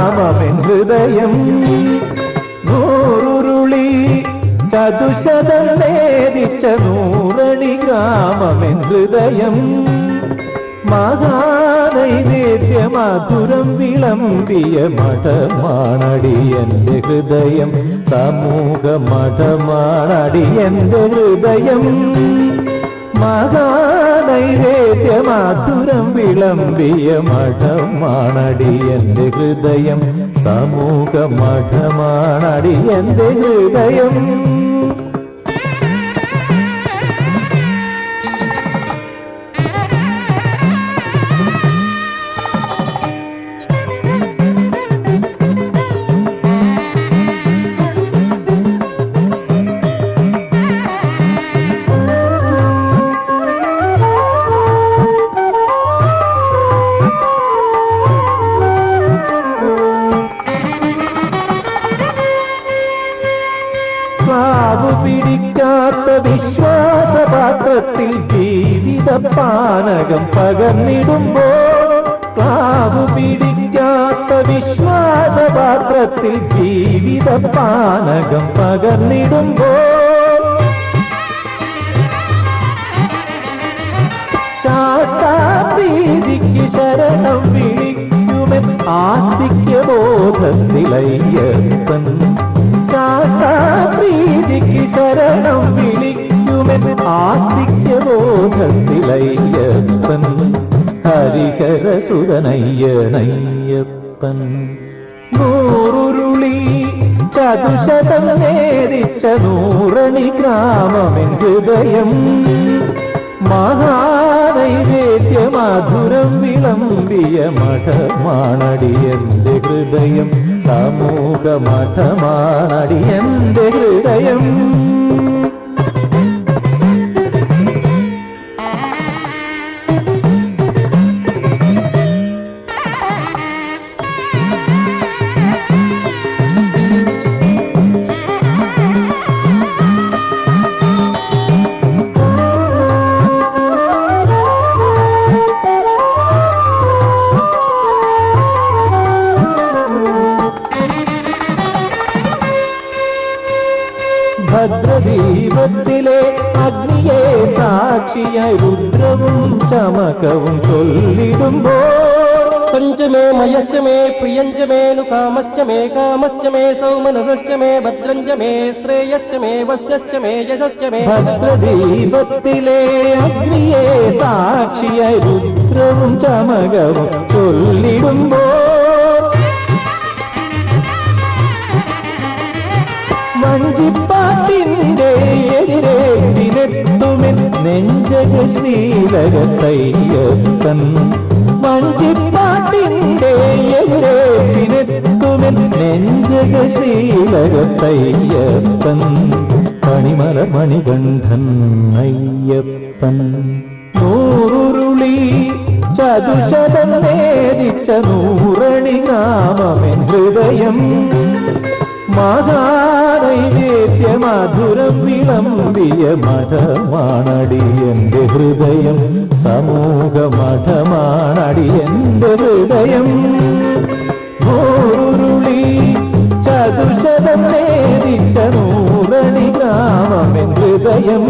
ഗ്രാമമെൻ ഹൃദയം നൂറുരുളി ചതുശതം നേദിച്ച നൂറണി ഗ്രാമമെൻ ഹൃദയം മഹാനൈവേദ്യ മധുരം വിളമ്പിയ മഠമാണടി എൻ്റെ ഹൃദയം സമൂഹ മഠമാണടി എൻ്റെ ഹൃദയം മഹാനൈവേദ്യ മധുരം വിളമ്പിയ മഠമാണടി എൻ്റെ ഹൃദയം സമൂഹ മഠമാണടി എൻ്റെ ഹൃദയം പിടിക്കാത്ത വിശ്വാസപാത്രത്തിൽ ജീവിതപാനകം പകർന്നിടുമ്പോൾ ക്ലാവ് പിടിക്കാത്ത വിശ്വാസപാത്രത്തിൽ ജീവിതപാനകം പകർന്നിടുമ്പോൾ ശാസ്താപ്രീതിക്ക് ശരണം വിളിക്കുമെൻ ആസ്തിക്യ ബോധത്തിലയ്യപ്പൻ ശാസ്താപ്രീതിക്ക് ശരണം വിളിക്കുമെൻ ആസ്തിക്യബോധത്തിലയ്യപ്പൻ ഹരിഹരസുതനയ്യനയ്യപ്പൻ നൂറുരുളി ചതുശതം നേദിച്ച നൂറണി ഗ്രാമമെൻ ഹൃദയം മഹാനൈവേദ്യ മധുരം വിളമ്പിയ മഠമാണടി എൻ്റെ ഹൃദയം സമൂഹ മഠമാണടി എൻ്റെ ഹൃദയം ഭദ്രദീപത്തിലെ അഗ്നിയെ സാക്ഷിയായി രുദ്രവും ശമകവും ചൊല്ലിടുമ്പോൾ സഞ്ചമേ മയശ്ചമേ പ്രിയഞ്ചമേ നുകാമശ്ചമേ കാമശ്ചമേ സൗമനസശ്ചമേ ഭദ്രഞ്ചമേ ശ്രേയശ്ചമേ വസ്യശ്ചമേ യശശ്ചമേ ഭദ്രദീപത്തിലെ അഗ്നിയെ സാക്ഷിയായി രുദ്രവും ശമകവും ചൊല്ലിടുമ്പോൾ വഞ്ചിപ്പാട്ടിൻ്റെ എതിരേറ്റിനെത്തുമെൻ നെഞ്ചക ശ്രീലകത്തയ്യപ്പൻ വഞ്ചിപ്പാട്ടിൻ്റെ എതിരേറ്റിനെത്തുമെൻ നെഞ്ചക ശ്രീലകത്തയ്യപ്പൻ പണിമല മണികണ്ഠൻ അയ്യപ്പൻ നൂറുരുളി ചതുശതം നേദിച്ച നൂറണി നാമമെൻ ഹൃദയം മഹാനൈവേദ്യ മധുരം വിളമ്പിയ മഠമാണടി എൻ്റെ ഹൃദയം സമൂഹ മഠമാണടി എൻ്റെ ഹൃദയം നൂറുരുളി ചതുശതം നേദിച്ച നൂറണി നാമമെൻ ഹൃദയം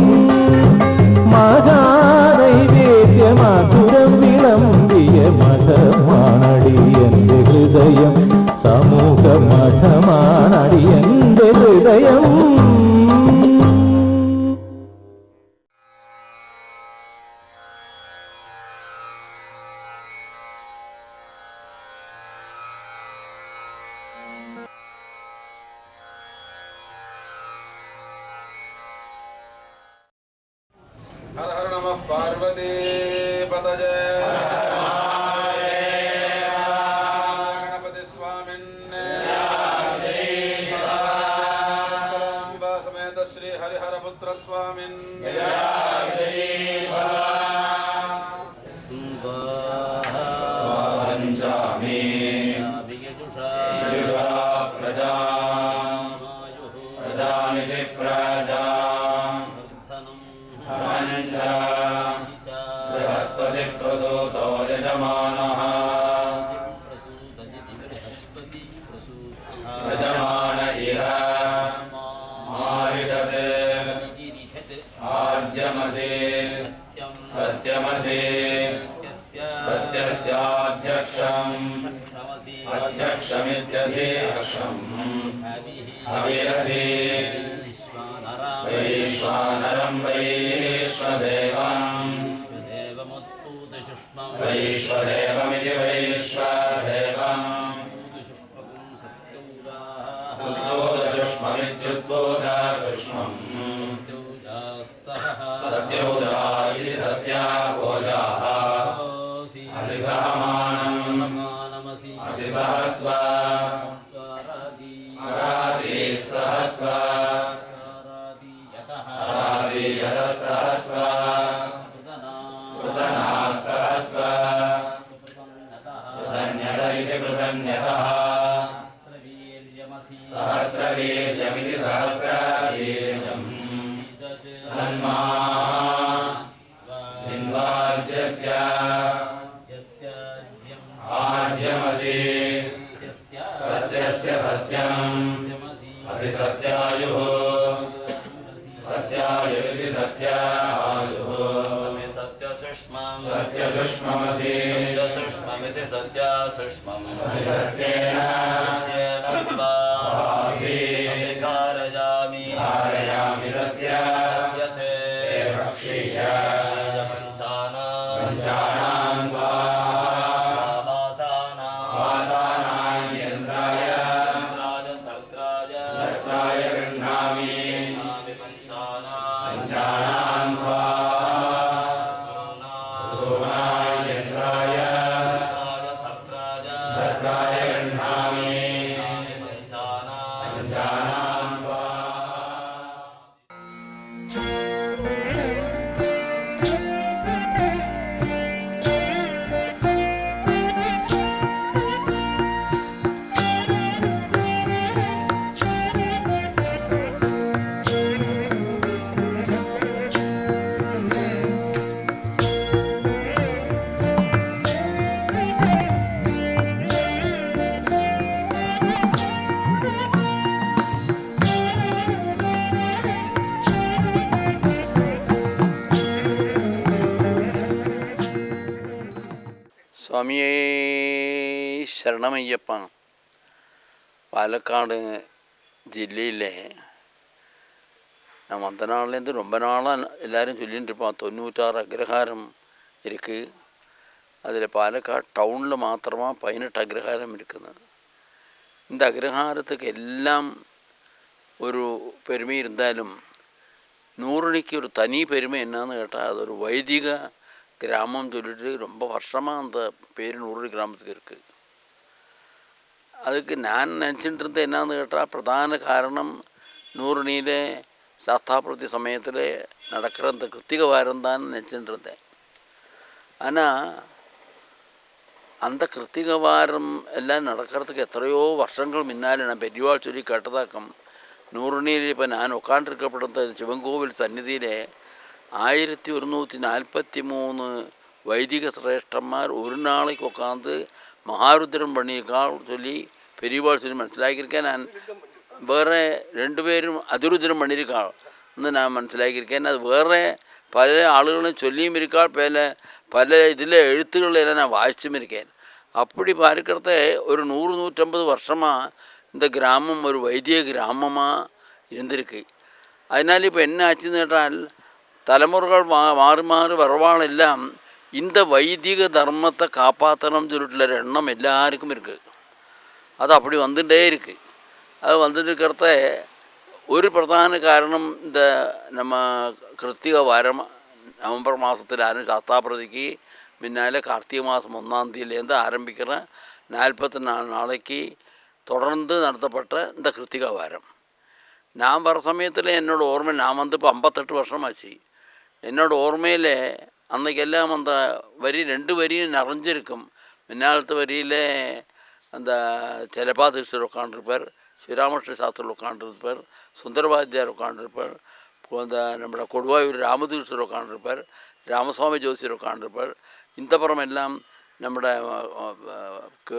മഹാനൈവേദ്യ മധുരം വിളമ്പിയ മഠമാണടി എൻ്റെ ഹൃദയം സമൂഹ മഠമാണടി എൻ്റെ ഹൃദയം हर हर नमः पार्वती पतये गणपति स्वामिन्ने समेत श्री हरिहर पुत्र स्वामिन्ने बृहस्पति प्रसूतो यजमानः समित्यधीर्षम् हविरसि वैश्वानरं वैश्वदेवम् वैश्वदेवमिति वैश्वदेवम् उद्बोधसुष्ममित्युद्बोधा सुष्मम् सत्योजा इति सत्याभोजाः असि सहमानम् असि सहस्व अराति सहस्व अराति यतः सहस्व पृतना सहस्व पृतन्यत इति पृतन्यतः सहस्रवीर्यमिति सहस्रवीर्यम् तन्मा जिन्वाज्यस्य आज्यमसि सत्यस्य सत्यम् असि सत्यायुः सत्यायुरिति सत्यायुः असि सत्यसुष्मम् सत्यसुष्ममसि सत्यसुष्ममिति सत्यसुष्मम् असि सत्येन कारयामि कारयामि तस्य ते भक्षीय पञ्चानां वा वातानां यन्त्राय तत्राय गृह्णामि पञ्चानां वा यन्त्राय तत्राय गृह्णामि സ്വാമിയേ ശരണമയ്യപ്പ. பாலக்காடு ജില്ലയിലെ நான் வந்த நாள்லேருந்து ரொம்ப நாளாக எல்லோரும் சொல்லிகிட்டு இருப்பான் 96 அக்ரஹாரம் இருக்குது. அதில் பாலக்காடு டவுனில் மாத்திரமாக 18 அக்ரஹாரம் இருக்குது. இந்த அக்ரஹாரத்துக்கு எல்லாம் ஒரு பெருமை இருந்தாலும் நூறணிக்கு ஒரு தனி பெருமை என்னன்னு கேட்டால் அது ஒரு வைதிக கிராமம் சொல்லிட்டு ரொம்ப வருஷமாக அந்த பேர் நூறு கிராமத்துக்கு இருக்குது. அதுக்கு நான் நினச்சிட்டு இருந்தேன் என்னன்னு கேட்டால் பிரதான காரணம் நூறணியில் சாஸ்தாபிரதி சமயத்தில் நடக்கிற அந்த கிருத்திக வாரம் தான் நினச்சிட்டு இருந்தேன். ஆனால் அந்த கிருத்திக வாரம் எல்லாம் நடக்கிறதுக்கு எத்தனையோ வருஷங்கள் முன்னாலே நான் பெரியவாள் சொல்லி கேட்டதாக்கம். நூறணியில் இப்போ நான் உட்காண்டிருக்கப்படுற சிவங்கோவில் சந்நிதியிலே 1143 வைதிக சிரேஷ்டന്മാർ ஒரு நாளைக்கு உட்காந்து மகாருத்ரம் பண்ணியிருக்காள் சொல்லி பெரியவாள் சொல்லி മനസ്സിലാക്കിயிருக்கேன். நான் வேறு 2 பேரும் அதிருத்ரம் பண்ணியிருக்காள் എന്ന് நான் മനസ്സിലാക്കിயிருக்கேன். அது வேறு பல ஆளுகளும் சொல்லியும் இருக்காள். பல இதில் எழுத்துக்களெல்லாம் நான் வாசிச்சும் இருக்கேன். அப்படி பார்க்கறத ஒரு 100-150 வருஷமாக இந்த கிராமம் ஒரு வைத்திய கிராமமாக இருந்திருக்கு. அதனால் இப்போ என்ன ஆச்சுன்னு கேட்டால் தலைமுறைகள் மாறி மாறி வரவாளெல்லாம் இந்த வைதிக தர்மத்தை காப்பாற்றணும்னு சொல்லிட்டுள்ள எண்ணம் எல்லாருக்கும் இருக்குது. அது அப்படி வந்துகிட்டே இருக்குது. அது வந்துட்டு இருக்கிறத ஒரு பிரதான காரணம் இந்த நம்ம கிருத்திக வாரம் நவம்பர் மாதத்தில் சாஸ்தாபிரதிக்கு முன்னாலே கார்த்திகை மாதம் 1ஆம் தேதியிலேருந்து ஆரம்பிக்கிற 44 நாளைக்கு தொடர்ந்து நடத்தப்பட்ட இந்த கிருத்திக வாரம். நான் வர சமயத்தில் என்னோடய ஓர்மை நான் வந்து இப்போ 58 வருஷமாச்சு. என்னோடய ஓர்மையில் அன்றைக்கெல்லாம் அந்த வரி 2 வரியும் நிறைஞ்சிருக்கும். முன்னாலத்து வரியில் அந்த செலபா தீட்சர் உட்காண்டிருப்பார், ஸ்ரீராமகிருஷ்ண சாஸ்திரிகள் உட்காண்டிருப்பார், சுந்தரபாத்தியார் உட்காண்டிருப்பார், அந்த நம்மளோட கொடுவாயூர் ராமதீட்சர் உட்காண்டிருப்பார், ராமசுவாமி ஜோசியர் உட்காண்டிருப்பார். இந்த புறம் எல்லாம் നമ്മുടെ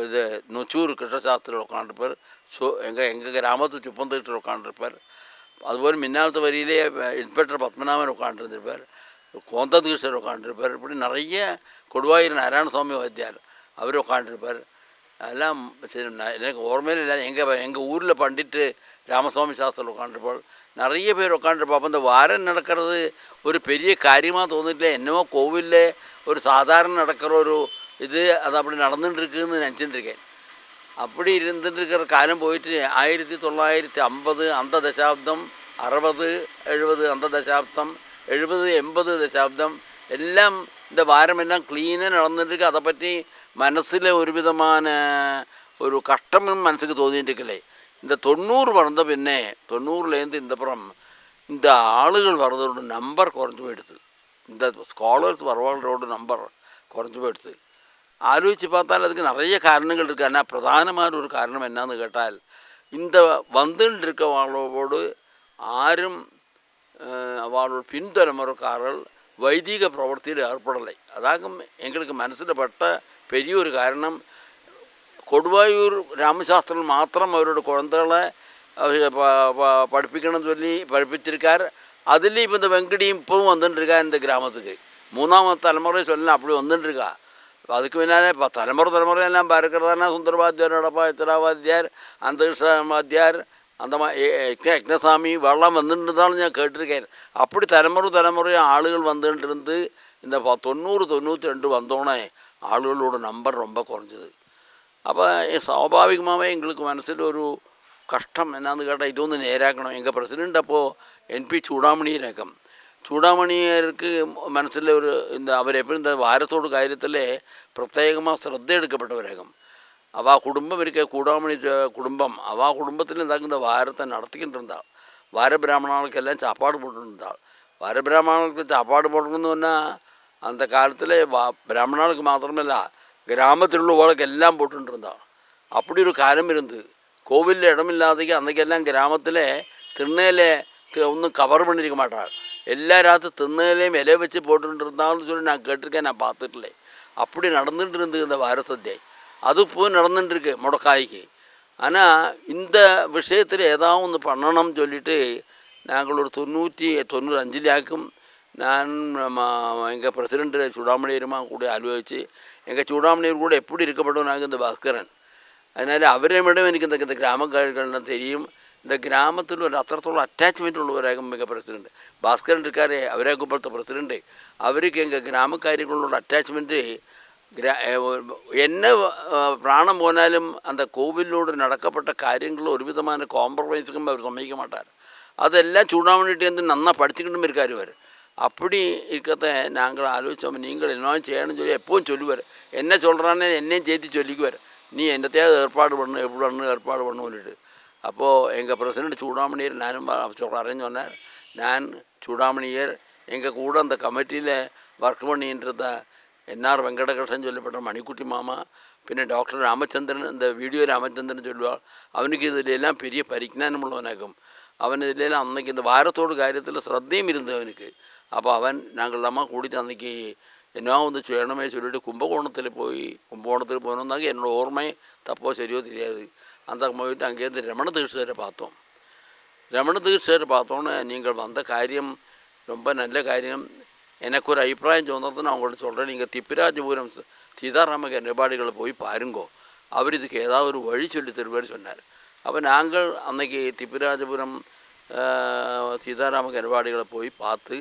இது நொச்சூர் கிருஷ்ணசாஸ்திரிகள் உட்காண்டிருப்பார். எங்கள் கிராமத்து சுப்பம் தீட்சர் உட்காண்டிருப்பார். அதுபோல் மின்னாலத்து வரியிலே இன்ஸ்பெக்டர் பத்மநாபன் உட்காண்டிருந்திருப்பார், கோந்த தீட்சர் உட்காண்டிருப்பார். இப்படி நிறைய கொடுவாயூர் நாராயணசுவாமி வாத்தியார் அவர் உட்காண்டிருப்பார். அதெல்லாம் சரி எனக்கு ஓர்மையில் எங்கள் ஊரில் பண்டிட்டு ராமசுவாமி சாஸ்திரம் உட்காந்துருப்பாள், நிறைய பேர் உட்காந்துருப்பா. அப்போ இந்த வாரம் நடக்கிறது ஒரு பெரிய காரியமாக தோന്നിட்டிല്ല. என்னவோ கோவிலில் ஒரு சாதாரண நடக்கிற ஒரு இது அது அப்படி நடந்துட்டு இருக்குதுன்னு நினச்சிட்டு இருக்கேன். அப்படி இருந்துட்டு இருக்கிற காலம் போயிட்டு 1950 அந்த தசாப்தம், 60, 70 அந்த தசாப்தம், 70, 80 தசாப்தம் എല്ലാം இந்த வாரமெல்லாம் க்ளீனாக நடந்துட்டுருக்கு. அதை பற்றி மனசில் ஒரு விதமான ஒரு கஷ்டமும் மனசுக்கு தோന്നിட்டு இருக்கலே. இந்த 90 வந்த பின்னே 90லேருந்து இந்தப்புறம் இந்த ஆளுகள் வர்றதோட நம்பர் குறைஞ்சி போயிடுது. இந்த ஸ்காலர்ஸ் வரவாளரோட நம்பர் குறைஞ்சி போயிடுது. ஆலோசித்து பார்த்தால் அதுக்கு நிறைய காரணங்கள் இருக்குது. ஆனால் பிரதானமான ஒரு காரணம் என்னன்னு கேட்டால், இந்த வந்துட்டு இருக்கவாளோடு ஆரும் அவளோட பின்தலைமுறைக்காரர்கள் வைதிக பிரவൃത്തിയിൽ ஏற்படலை. அதாகும் எங்களுக்கு மனசில் பட்ட பெரிய ஒரு காரணம். കൊടുവായൂർ രാമശാസ്ത്രം മാത്രം അവരുടെ കുഴന്തകളെ പഠിപ്പിക്കണമെന്ന് சொல்லி പഠിപ്പിச்சிருக்கார். அதுலேயும் இப்போ இந்த வெங்கடியும் இப்போவும் வந்துட்டுருக்கா இந்த கிராமத்துக்கு. 3ஆம் தலைமுறை சொல்லலாம் அப்படி வந்துட்டுருக்கா. அதுக்கு முன்னாலே இப்போ தலைமுறையெல்லாம் பார்க்கிறதானா சுந்தரவாத்தியார், நடப்பா சித்திராவாத்தியார், அந்தகிருஷ்ண வாத்தியார், அந்த யக்னசாமி வெள்ளம் வந்துட்டு தான் ഞാൻ கேட்டிருக்கேன். அப்படி தலைமுறையாக ஆளுகள் வந்துட்டு இருந்து இந்த 90-92 வந்தோடனே ஆளுகளோட நம்பர் ரொம்ப குறைஞ்சிது. அப்போ സ്വാഭാവികമാகவே எங்களுக்கு மனசில் ஒரு கஷ்டம் என்னான்னு கேட்டால் இதொன்று நேராக்கணும். எங்கள் பிரசிடெண்ட் அப்போது NP ചൂടാമണിയരകം. ചൂടാമണിയർക്ക് മനസ്സിൽ ഒരു അവരെപ്പോഴും இந்த വാരത്തോട് കാര്യത്തിൽ പ്രത്യേകமாக ശ്രദ്ധ എടുക്കപ്പെട്ടവരാകും. அவ குடும்பம் இருக்க கூடாமணி குடும்பம் அவ குடும்பத்தில் இருந்தாங்க இந்த வாரத்தை நடத்திக்கிட்டு இருந்தாள். வார பிராமணர்களுக்கெல்லாம் சாப்பாடு போட்டுருந்தாள். வார பிராமணர்களுக்கு சாப்பாடு போட்டுருந்தோன்னா அந்த காலத்தில் பிராமணர்களுக்கு மாத்திரமல்ல கிராமத்தில் உள்ளவர்களுக்கு எல்லாம் போட்டுட்டு இருந்தாள். அப்படி ஒரு காலம் இருந்து கோவிலில் இடமில்லாதக்கு அன்றைக்கெல்லாம் கிராமத்தில் திண்ணையில் ஒன்றும் கவர் பண்ணியிருக்க மாட்டாள். எல்லா ராத்திரி திண்ணையிலையும் இலையை வச்சு போட்டுட்டு இருந்தாலும் சொல்லி நான் கேட்டிருக்கேன், நான் பார்த்துட்டல. அப்படி நடந்துட்டு இருந்தது இந்த வார சத்தியை. அது போய் நடந்துட்டுருக்கு முடக்காய்க்கு. ஆனால் இந்த விஷயத்தில் ஏதாவது ஒன்று பண்ணணும்னு சொல்லிட்டு நாங்கள் ஒரு 95ലാക്കും நான் எங்கள் பிரசிடெண்ட் சூடாமணியருமா கூட ஆலோசித்து எங்கள் சூடாமணியர் கூட எப்படி இருக்கப்படுவோம் இந்த பாஸ்கரன். அதனால் அவരെ விட எனக்கு இந்த கிராமக்காரர்கள்லாம் தெரியும். இந்த கிராமத்தில் ஒரு அத்தரத்தோட அட்டாச்மெண்ட் உள்ளவராகும் எங்கள் பிரசிடெண்ட் பாஸ்கரன் இருக்காரு. அவரே கூப்பிடுத்த பிரசிடெண்ட் அவருக்கு எங்கள் கிராமக்காரிகளோட அட்டாச்மெண்ட்டு என்ன பிராணம் போனாலும் அந்த கோவிலோடு நடக்கப்பட்ட காரியங்களில் ஒரு விதமான காம்ப்ரமைஸுக்கும் அவர் சம்மதிக்க மாட்டார். அதெல்லாம் சூடாமணிட்டேருந்து நன்னா படிச்சுக்கிட்டும் இருக்கார் இவர். அப்படி இருக்கத்தை நாங்கள் ஆலோசித்தோம். நீங்கள் என்ன செய்யணும்னு சொல்லி எப்பவும் சொல்லுவார். என்ன சொல்கிறான்னு என்னையும் சேர்த்து சொல்லிக்குவார். நீ என்னத்தையாவது ஏற்பாடு பண்ணணும், எப்படி பண்ணணும் ஏற்பாடு பண்ணணும் சொல்லிட்டு. அப்போது எங்கள் பிரசிடெண்ட் சூடாமணியர் நானும் சொல்கிறேன்னு சொன்னார். நான் சூடாமணியர் எங்கள் கூட அந்த கமிட்டியில் ஒர்க் பண்ணின்றத NR வெங்கடகிருஷ்ணன் சொல்லப்பட்ட மணிக்குட்டி மாமா, പിന്നെ டாக்டர் ராமச்சந்திரன், இந்த வீடியோ ராமச்சந்திரன் சொல்லுவாள். அவனுக்கு இதிலெல்லாம் பெரிய பரிജ്ഞானமுள்ளவனாகும். அவன் இதிலெல்லாம் அன்றைக்கி இந்த வாரத்தோடு காரியத்தில் ശ്രദ്ധയും இருந்தது அவனுக்கு. അപ്പോൾ അവൻ ഞങ്ങളമ്മ കൂടിയിട്ട് അന്നേക്ക് എന്നോ ഒന്ന് ചെയ്യണമേ ചൊല്ലിയിട്ട് കുംഭകോണത്തിൽ പോകണമെന്നാക്കി എന്നോട് ഓർമ്മയെ തപ്പോ ശരിയോ தெரியாது. அந்த போயிட்டு அங்கேருந்து ரமண தீட்சிதரை பார்த்தோம். ரமண தீட்சிதரை பார்த்தோன்னே நீங்கள் வந்த காரியம் ரொம்ப நல்ல காரியம். எனக்கு ஒரு அபிப்பிராயம் சொன்னது நான் உங்கள்கிட்ட சொல்கிறேன். நீங்கள் திப்பிராஜபுரம் சீதாராம கன்னிபாடிகளை போய் பாருங்கோ, அவர் இதுக்கு ஏதாவது ஒரு வழி சொல்லி தருவார் சொன்னார். அப்போ நாங்கள் அன்றைக்கி திப்பிராஜபுரம் சீதாராம கன்னிபாடிகளை போய் பார்த்து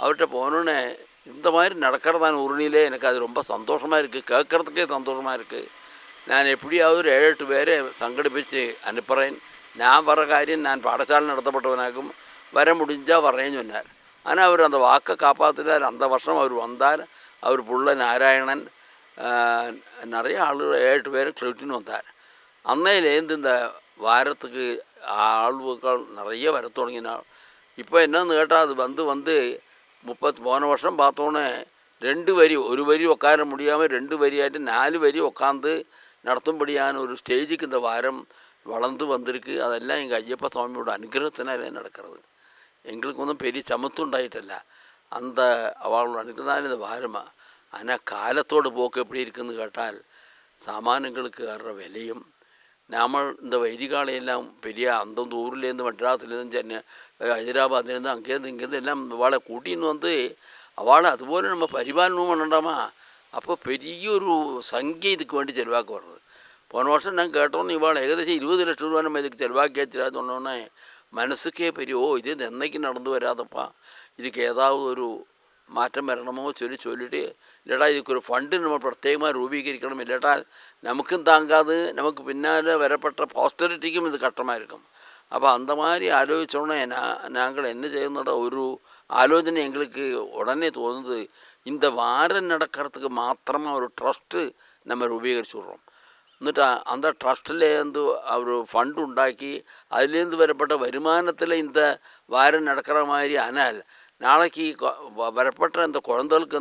அவர்கிட்ட போனோன்னே இந்த மாதிரி நடக்கிறதான உருணிலே எனக்கு அது ரொம்ப சந்தோஷமாக இருக்குது, கேட்குறதுக்கே சந்தோஷமாக இருக்குது. நான் எப்படியாவது ஒரு 7-8 பேரை சங்கடிப்பிச்சு அனுப்புகிறேன். நான் வர காரியம் நான் பாடசாலை நடத்தப்பட்டவனாகும், வர முடிஞ்சால் வர்றேன்னு சொன்னார். ஆனால் அவர் அந்த வாக்கை காப்பாற்றினார். அந்த வருஷம் அவர் வந்தார். அவர் புள்ள நாராயணன் நிறைய ஆளுகள் 7-8 பேரை கிளட்டின்னு வந்தார். அன்னையிலேருந்து இந்த வாரத்துக்கு ஆளுகள் நிறைய வர தொடங்கினாள். இப்போ என்னன்னு கேட்டால் அது வந்து போன வருஷம் பார்த்தோன்னே 2 வரி, ஒரு வரி உட்கார முடியாமல் 2 வரியாയിട്ട് 4 வரி உட்காந்து நடத்தும்படியான ஒரு ஸ்டேஜுக்கு இந்த வாரம் வளர்ந்து வந்திருக்கு. அதெல்லாம் எங்கள் ஐயப்ப சுவாமியோட அனுகிரகத்தினாலே நடக்கிறது. எங்களுக்கு ஒன்றும் பெரிய சமத்துவம் உண்டாயிட்டല്ല, அந்த அவளோட அனுகிரகத்தால் இந்த வாரமாக. ஆனால் காலத்தோட போக்கு எப்படி இருக்குதுன்னு கேட்டால் சாமான்களுக்கு வர்ற விலையும் നമ്മൾ இந்த வைதிகாலையெல்லாம் பெரிய அந்தந்த ஊர்லேருந்து மெட்ராஸ்லேருந்து சென்னை ஹைதராபாத்லேருந்து அங்கேருந்து இங்கேருந்து எல்லாம் அவளை கூட்டின்னு வந்து அவளை அதுபோல் நம்ம பரிபாலனமும் பண்ணண்டாமா. அப்போ பெரிய ஒரு சங்கிய இதுக்கு வேண்டி செலவாக்க வர்றது. போன வருஷம் நான் கேட்டோன்னு இவாள் ஏகദേശம் 20 லட்சம் ரூபா நம்ம இதுக்கு செலவாக்கியாச்சிடான்னு சொன்னோன்னே மனசுக்கே பெரிய இது എന്നേക്ക് நடந்து வராதப்பா, இதுக்கு ஏதாவது ஒரு മാറ്റം വരണമോ ചൊല്ലിട്ട് ഇല്ലട്ടാ ഇതൊരു ഫണ്ട് നമ്മൾ പ്രത്യേകമായി രൂപീകരിക്കണം, ഇല്ലട്ടാൽ നമുക്കും താങ്കാതെ നമുക്ക് പിന്നാലെ വരപ്പെട്ട പോസ്റ്ററിറ്റിക്കും ഇത് കഷ്ടമായിരിക്കും. അപ്പോൾ அந்த மாதிரி ஆலோசிச்சோன்னே நாங்கள் என்ன செய்யணுட ஒரு ஆலோசனை எங்களுக்கு உடனே தோணுது, இந்த வாரம் நடக்கிறதுக்கு மாத்திரமாக ஒரு ட்ரஸ்ட்டு நம்ம ரூபீகரிச்சு விட்றோம். എന്നിട്ട് அந்த ட்ரஸ்ட்லேருந்து ஒரு ஃபண்ட் உண்டாக்கி அதுலேருந்து வரப்பட்ட வருமானத்தில் இந்த வாரம் நடக்கிற மாதிரி. ஆனால் நாளைக்கு வரப்பட்ட அந்த குழந்தைகளுக்கு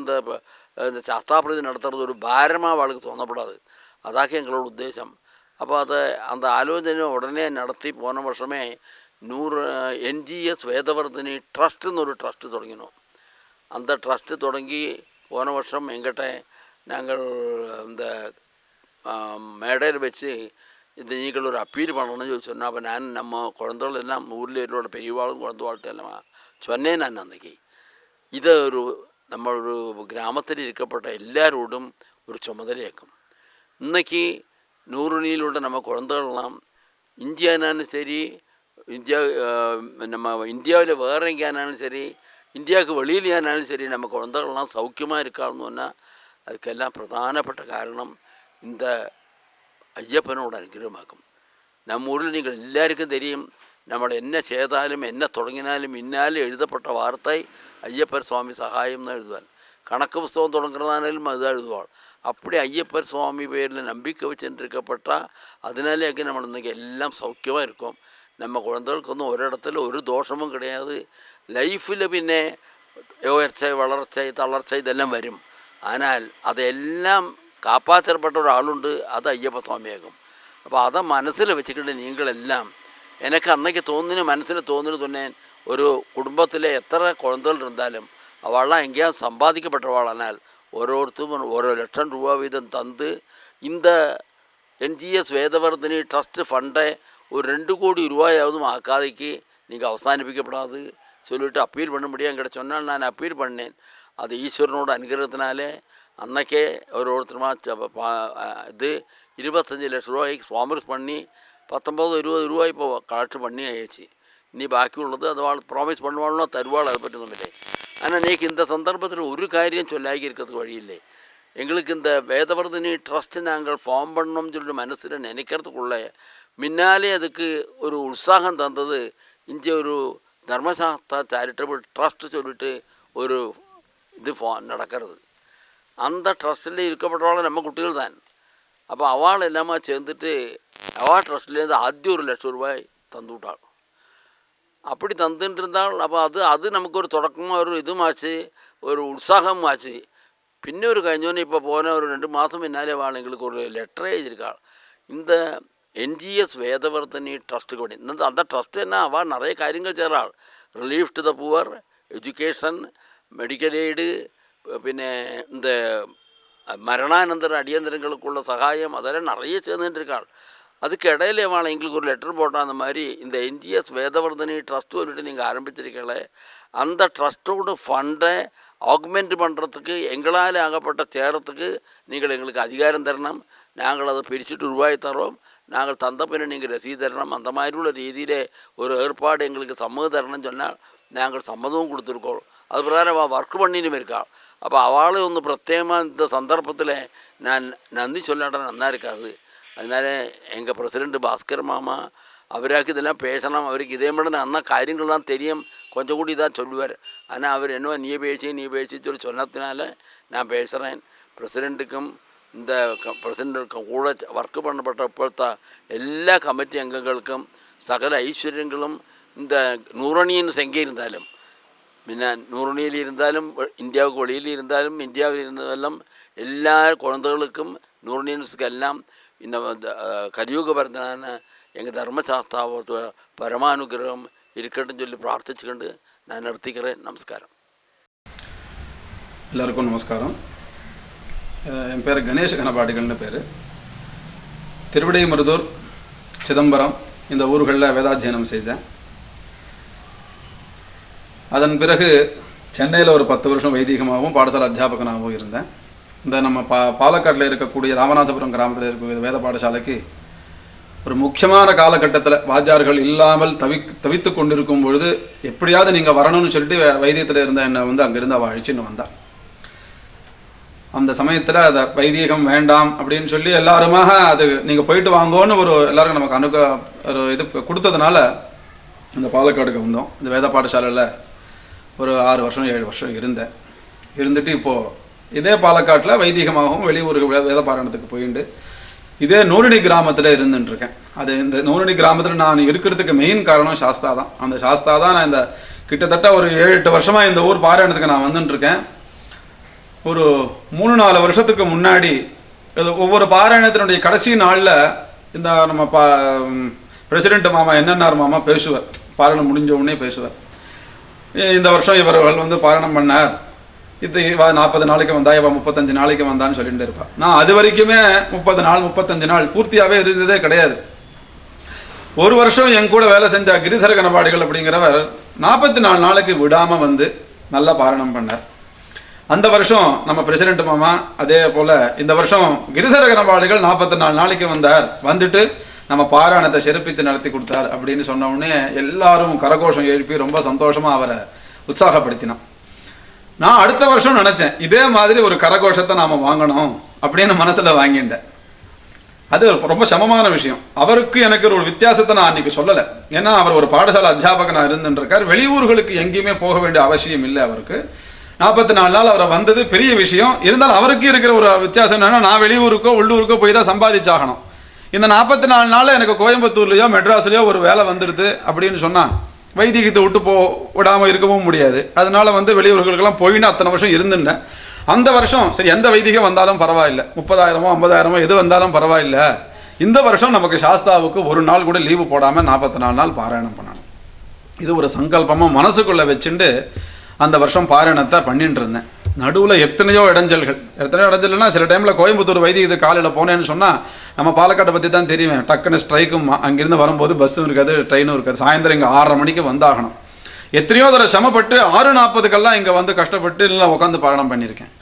இந்த சாஸ்தாபிரதி நடத்துறது ஒரு பாரமாக அவளுக்கு தோணப்படாது. அதாக்க எங்களோட உத்தேசம். അപ്പോൾ அந்த ஆலோசனை உடனே நடத்தி போன வருஷமே 100 NGS வேதவர்தினி ட்ரஸ்ட் എന്നൊരു ட்ரஸ்ட் தொடங்கினோம். அந்த ட்ரஸ்ட் தொடங்கி போன வருஷம் எங்கிட்ட நாங்கள் இந்த மேடையில் வச்சு இது நீங்கள் ஒரு அப்பீல் பண்ணணும்னு சொல்லி சொன்னோம். அப்போ நான் நம்ம குழந்தைகள் எல்லாம் ஊரில் என்னோட பெரியவாளும் குழந்தை வாழ்க்கை எல்லாம் சொன்னேன். நான் அன்றைக்கி இதை நம்ம ஒரு கிராமத்தில் இருக்கப்பட்ட எல்லாரோடும் ஒரு சுமதலையாக்கும். இன்றைக்கி நூறுணியிலுள்ள நம்ம குழந்தைகள்லாம் இந்தியானாலும் சரி, நம்ம இந்தியாவில் வேறு எங்கேயானாலும் சரி, இந்தியாவுக்கு வெளியிலேயானாலும் சரி, நம்ம குழந்தைகள்லாம் சௌக்கியமாக இருக்கான்னு சொன்னால் அதுக்கெல்லாம் பிரதானப்பட்ட காரணம் இந்த ஐயப்பனோட அனுகிரகமாக்கும். நம்ம ஊரில் நீங்கள் எல்லாருக்கும் தெரியும், നമ്മൾ എന്നെ ചെയ്താലും എന്നെ തുടങ്ങിനാലും ഇന്നാലും എഴുതപ്പെട്ട വാർത്ത ஐயப்பர் சுவாமி சகாயம்னு எழுதுவார். கணக்கு புஸ்தகம் தொடங்குறதானாலும் அதுதான் எழுதுவாள். அப்படி ஐயப்பர் சுவாமி பேரில் நம்பிக்கை வச்சுருக்கப்பட்டால் அதனாலேயாக்கி நம்ம இன்றைக்கி எல்லாம் சௌக்கியமாக இருக்கும். நம்ம குழந்தைகளுக்கு ஒரு இடத்துல ஒரு தோஷமும் கிடையாது. லைஃப்பில் പിന്നെ ഉയർച്ച വളർച്ച തളർച്ച ഇതെല്ലാം വരും. ஆனால் അതെല്ലാം காப்பாற்றப்பட்ட ஒரு ஆளுண்டு, அது ஐயப்ப சுவாமியாகும். അപ്പോൾ அதை மனசில் வச்சுக்கிட்டு நீங்களெல்லாம் எனக்கு அன்னைக்கு தோന്നിன மனசில் தோന്നിனு சொன்னேன், ஒரு குடும்பத்தில் எத்தனை குழந்தைகள் இருந்தாலும் அவள்லாம் எங்கேயாவது சம்பாதிக்கப்பட்டவாளானால் ஓரோருத்தரும் 1 லட்சம் ரூபா வீதம் தந்து இந்த NGS வேதவர்தினி ட்ரஸ்ட் ஃபண்டை ஒரு 2 கோடி ரூபாயாவது ஆக்காதைக்கு நீங்கள் அவசானிப்பிக்கப்படாது சொல்லிவிட்டு அப்பீல் பண்ண முடியும் என்கிட்ட சொன்னால் நான் அப்பீல் பண்ணேன். அது ஈஸ்வரனோட அனுகிரகத்தினாலே அன்னைக்கே ஒருத்தருமா இது 25 லட்சம் ரூபாய்க்கு ஸ்வாமிஸ் பண்ணி 19-20 ரூபாய் இப்போ கலெக்ட் பண்ணி ஆயிடுச்சு. இனி பாக்கி உள்ளது அது அவள் ப்ராமிஸ் பண்ணுவாள்னோ தருவாள், அதை பற்றி ஒன்றுமில்லை. ஆனால் நீக்கு இந்த சந்தர்ப்பத்தில் ஒரு காரியம் சொல்லாக்கி இருக்கிறதுக்கு வழியில்லை. எங்களுக்கு இந்த வேதவர்தினி ட்ரஸ்ட் நாங்கள் ஃபார்ம் பண்ணணும்னு சொல்லிட்டு மனசில் நினைக்கிறதுக்குள்ளே முன்னாலே அதுக்கு ஒரு உற்சாகம் தந்தது இங்கே ஒரு தர்மசாஸ்தா சேரிட்டபிள் ட்ரஸ்ட் சொல்லிட்டு ஒரு இது நடக்கிறது. அந்த ட்ரஸ்ட்டில் இருக்கப்பட்டவாள் நம்ம குட்டிகள் தான். அப்போ அவள் எல்லாமே சேர்ந்துட்டு அவள் ட்ரஸ்ட்லேருந்து ஆദ്യം 1 லட்சம் ரூபாய் தந்து விட்டாள். அப்படி தந்துட்டு இருந்தால் அப்போ அது நமக்கு ஒரு தொடக்கமாக ஒரு இதுமாச்சு, ஒரு உற்சாகம் ஆச்சு. പിന്നെ ഒരു കഴിഞ്ഞോன்னு இப்போ போன ஒரு 2 மாதம் பின்னாலே அவள் எங்களுக்கு ஒரு லெட்டரே எழுதியிருக்காள். இந்த NGS வேதவர்தினி ட்ரஸ்ட்டுக்கு வேண்டி இந்த அந்த ட்ரஸ்ட் என்ன அவள் நிறைய காரியங்கள் செய்கிறாள். Relief to the poor, education, medical aid, പിന്നെ இந்த மரணானந்தர அடியந்தரங்களுக்குள்ள சகாயம் அதெல்லாம் நிறைய சேர்ந்துட்டுருக்காள். அதுக்கு இடையில அவள் எங்களுக்கு ஒரு லெட்டர் போட்டால் அந்த மாதிரி இந்த NGS வேதவர்தினி ட்ரஸ்ட்டு சொல்லிட்டு நீங்கள் ஆரம்பிச்சிருக்கீங்களே, அந்த ட்ரஸ்ட்டோட ஃபண்டை ஆக்மெண்ட் பண்ணுறதுக்கு எங்களால் ஆகப்பட்ட சேரத்துக்கு நீங்கள் எங்களுக்கு அதிகாரம் தரணும். நாங்கள் அதை பிரிச்சுட்டு ரூபாய் தரோம், நாங்கள் தந்த பின்ன நீங்கள் ரசீது தரணும். அந்த மாதிரி உள்ள ரீதியிலே ஒரு ஏற்பாடு எங்களுக்கு சம்மதம் தரணும்னு சொன்னால் நாங்கள் சம்மதமும் கொடுத்துருக்கோம். அது பிரகாரம் அவள் ஒர்க் பண்ணின்னு இருக்காள். அப்போ அவளை ஒன்று பிரத்யேகமாக இந்த சந்தர்ப்பத்தில் நான் நன்றி சொல்லாட்ட நல்லா இருக்காது. அதனால எங்கள் பிரசிடெண்ட் பாஸ்கர் மாமா அவராக்கு இதெல்லாம் பேசலாம், அவருக்கு இதே மாதிரி அண்ணா காரியங்கள்லாம் தெரியும், கொஞ்சம் கூடி தான் சொல்லுவார். ஆனால் அவர் என்ன நீ பேசி சொல்லி சொன்னதுனால நான் பேசுகிறேன். பிரசிடெண்ட்டுக்கும் இந்த பிரசிடெண்ட்டுக்கும் கூட ஒர்க்கு பண்ணப்பட்ட இப்போத்த எல்லா கமிட்டி அங்கங்களுக்கும் சகல ஐஸ்வர்யங்களும் இந்த நூறணியின் சங்கே இருந்தாலும் പിന്നെ നൂറുണിയിൽ ഇരുന്നാലും ഇന്ത്യക്ക് വെളിയിൽ ഇരുന്നാലും ഇന്ത്യയിൽ ഇരുന്നാലും എല്ലാ കുഴന്തകൾക്കും നൂറുണീൻസ്ക്കെല്ലാം ഇന്ന കലിയുഗ പറഞ്ഞാണ് எங்கள் தர்மசாஸ்தாவ பரமானுகிரகம் இருக்கட்டும் சொல்லி பிரார்த்திச்சுக்கிண்டு நான் நிறுத்திக்கிறேன். நமஸ்காரம். எல்லாருக்கும் நமஸ்காரம். என் பேர் கணேஷ் கணபாடிகள்னு பேர். திருவிடைமருதூர், சிதம்பரம் இந்த ஊர்களில் வேதாத்தியனம் செய்தேன். அதன் பிறகு சென்னையில் ஒரு 10 வருஷம் வைதிகமாகவும் பாடசாலை அத்தியாபகனாகவும் இருந்தேன். இந்த நம்ம பாலக்காட்டில் இருக்கக்கூடிய ராமநாதபுரம் கிராமத்தில் இருக்கக்கூடிய வேத பாடசாலைக்கு ஒரு முக்கியமான காலகட்டத்தில் வாத்தியார்கள் இல்லாமல் தவித்து கொண்டிருக்கும் பொழுது எப்படியாவது நீங்கள் வரணும்னு சொல்லிட்டு வைத்தியத்தில் இருந்த என்னை வந்து அங்கிருந்து அவள் அழிச்சுன்னு வந்தாள். அந்த சமயத்தில் அதை வைதீகம் வேண்டாம் அப்படின்னு சொல்லி எல்லாருமாக அது நீங்கள் போயிட்டு வாங்கோன்னு எல்லாருக்கும் நமக்கு ஒரு இது கொடுத்ததுனால இந்த பாலக்காடுக்கு வந்தோம். இந்த வேத பாடசாலையில் ஒரு 6 வருஷம் 7 வருஷம் இருந்துட்டு இப்போது இதே பாலக்காட்டில் வைதீகமாகவும் வெளியூருக்கு வேத பாராயணத்துக்கு போயிட்டு இதே நூரணி கிராமத்தில் இருந்துட்டுருக்கேன். அது இந்த நூரணி கிராமத்தில் நான் இருக்கிறதுக்கு மெயின் காரணம் சாஸ்தா தான். அந்த சாஸ்தா தான் நான் இந்த கிட்டத்தட்ட ஒரு 7-8 வருஷமாக இந்த ஊர் பாராயணத்துக்கு நான் வந்துட்டுருக்கேன். ஒரு 3-4 வருஷத்துக்கு முன்னாடி ஒவ்வொரு பாராயணத்தினுடைய கடைசி நாளில் இந்த நம்ம பிரசிடென்ட் மாமா என்னன்னார் மாமா பேசுவார். பாராயணம் முடிஞ்ச உடனே பேசுவார். இந்த வருஷம் இவர்கள் வந்து பாராயணம் பண்ணார், இது 40 நாளைக்கு வந்தா, இவ 35 நாளைக்கு வந்தான்னு சொல்லிட்டு இருப்பா. நான் அது வரைக்குமே 30 நாள் 35 நாள் பூர்த்தியாகவே இருந்ததே கிடையாது. ஒரு வருஷம் என் கூட வேலை செஞ்ச கிரிதர கணபாடிகள் அப்படிங்கிறவர் 44 நாளைக்கு விடாமல் வந்து நல்லா பாராயணம் பண்ணார். அந்த வருஷம் நம்ம பிரசிடென்ட் மாமா அதே போல் இந்த வருஷம் கிரிதர கணபாடிகள் 44 நாளைக்கு வந்தார். வந்துட்டு நம்ம பாராயணத்தை சிறப்பித்து நடத்தி கொடுத்தார் அப்படின்னு சொன்ன உடனே எல்லாரும் கரகோஷம் எழுப்பி ரொம்ப சந்தோஷமாக அவரை உற்சாகப்படுத்தினான். நான் அடுத்த வருஷம் நினச்சேன் இதே மாதிரி ஒரு கரகோஷத்தை நாம் வாங்கணும் அப்படின்னு மனசில் வாங்கிட்டேன். அது ரொம்ப சமமான விஷயம். அவருக்கு எனக்கு ஒரு வித்தியாசத்தை நான் அன்றைக்கி சொல்லலை. ஏன்னா அவர் ஒரு பாடசாலை அத்தியாபகனாக இருந்துருக்கார். வெளியூர்களுக்கு எங்கேயுமே போக வேண்டிய அவசியம் இல்லை. அவருக்கு 44 நாள் அவரை வந்தது பெரிய விஷயம். இருந்தாலும் அவருக்கு இருக்கிற ஒரு வித்தியாசம் என்னன்னா, நான் வெளியூருக்கோ உள்ளூருக்கோ போய் தான் சம்பாதிச்சாகணும். இந்த 44 நாள் எனக்கு கோயம்புத்தூர்லையோ மெட்ராஸ்லையோ ஒரு வேலை வந்துடுது அப்படின்னு சொன்னால் வைதிகத்தை விட்டு விடாமல் இருக்கவும் முடியாது. அதனால வந்து வெளியூர்களுக்கெல்லாம் போயின்னு அத்தனை வருஷம் இருந்துட்டேன். அந்த வருஷம் சரி எந்த வைதிகம் வந்தாலும் பரவாயில்லை, 30,000 50,000 எது வந்தாலும் பரவாயில்லை, இந்த வருஷம் நமக்கு சாஸ்தாவுக்கு ஒரு நாள் கூட லீவு போடாமல் 44 நாள் பாராயணம் பண்ணணும். இது ஒரு சங்கல்பமாக மனசுக்குள்ளே வச்சுட்டு அந்த வருஷம் பாராயணத்தை பண்ணிட்டு இருந்தேன். நடுவில் எத்தனையோ இடைஞ்சல்னா சில டைமில் கோயம்புத்தூர் வைதிகத்து காலையில் போனேன்னு சொன்னால் நம்ம பாலக்காட்டை பற்றி தான் தெரியும். டக்குன்னு ஸ்ட்ரைக்கும் அங்கேருந்து வரும்போது பஸ்ஸும் இருக்காது, ட்ரெயினும் இருக்காது. சாயந்தரம் இங்கே 6:30 மணிக்கு வந்தாகணும். எத்தனையோ தடவை சிரமப்பட்டு 6:40க்கெல்லாம் இங்கே வந்து கஷ்டப்பட்டு இல்லை உட்காந்து பாராயணம் பண்ணியிருக்கேன்.